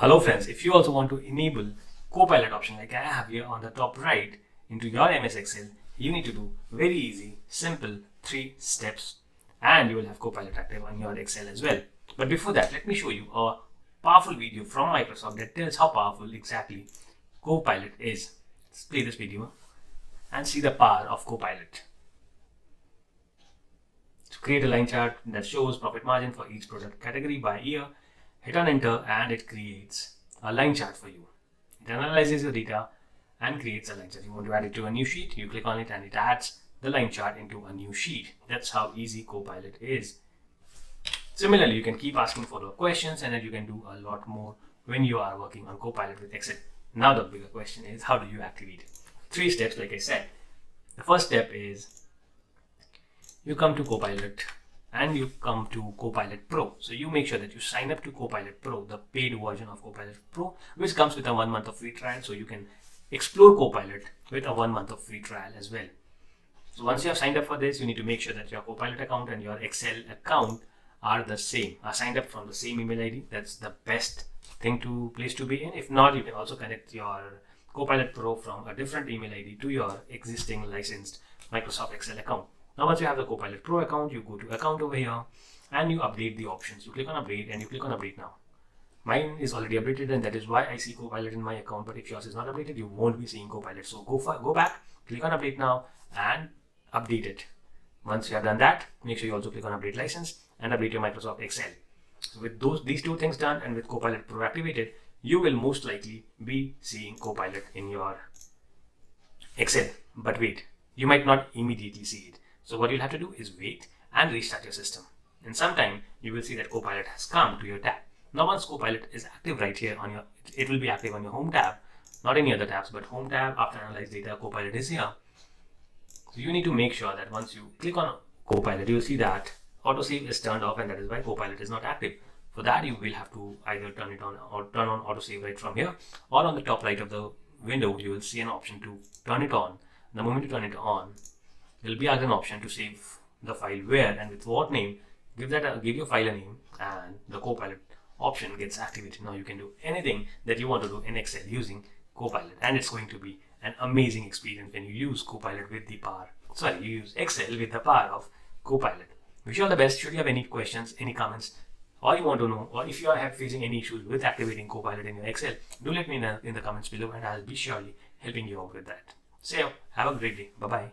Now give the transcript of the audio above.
Hello friends, if you also want to enable Copilot option like I have here on the top right into your MS Excel, you need to do very easy, simple 3 steps and you will have Copilot active on your Excel as well. But before that, let me show you a powerful video from Microsoft that tells how powerful exactly Copilot is. Let's play this video and see the power of Copilot. To create a line chart that shows profit margin for each product category by year, hit on enter and it creates a line chart for you. It analyzes your data and creates a line chart. You want to add it to a new sheet, you click on it and it adds the line chart into a new sheet. That's how easy Copilot is. Similarly, you can keep asking follow-up questions and then you can do a lot more when you are working on Copilot with Excel. Now the bigger question is, how do you activate it? 3 steps like I said. The first step is you come to Copilot and you come to Copilot Pro. So you make sure that you sign up to Copilot Pro, the paid version of Copilot Pro, which comes with a 1 month of free trial. So you can explore Copilot with a 1 month of free trial as well. So once you have signed up for this, you need to make sure that your Copilot account and your Excel account are the same, are signed up from the same email ID. That's the best place to be in. If not, you can also connect your Copilot Pro from a different email ID to your existing licensed Microsoft Excel account. Now once you have the Copilot Pro account, you go to account over here and you update the options. You click on update and you click on update now. Mine is already updated and that is why I see Copilot in my account, but if yours is not updated, you won't be seeing Copilot. So go back, click on update now and update it. Once you have done that, make sure you also click on update license and update your Microsoft Excel. So with these 2 things done and with Copilot Pro activated, you will most likely be seeing Copilot in your Excel. But wait, you might not immediately see it. So what you'll have to do is wait and restart your system. In some time, you will see that Copilot has come to your tab. Now once Copilot is active right here on it will be active on your home tab, not any other tabs, but home tab. After analyze data, Copilot is here. So you need to make sure that once you click on Copilot, you will see that autosave is turned off and that is why Copilot is not active. For that, you will have to either turn it on or turn on autosave right from here, or on the top right of the window, you will see an option to turn it on. The moment you turn it on, there will be an option to save the file where and with what name. Give your file a name and the Copilot option gets activated. Now you can do anything that you want to do in Excel using Copilot, and it's going to be an amazing experience when you use Copilot with the power. You use Excel with the power of Copilot. Wish you all the best. Should you have any questions, any comments, or you want to know, or if you are facing any issues with activating Copilot in your Excel, do let me know in the comments below and I'll be surely helping you out with that. So have a great day. Bye-bye.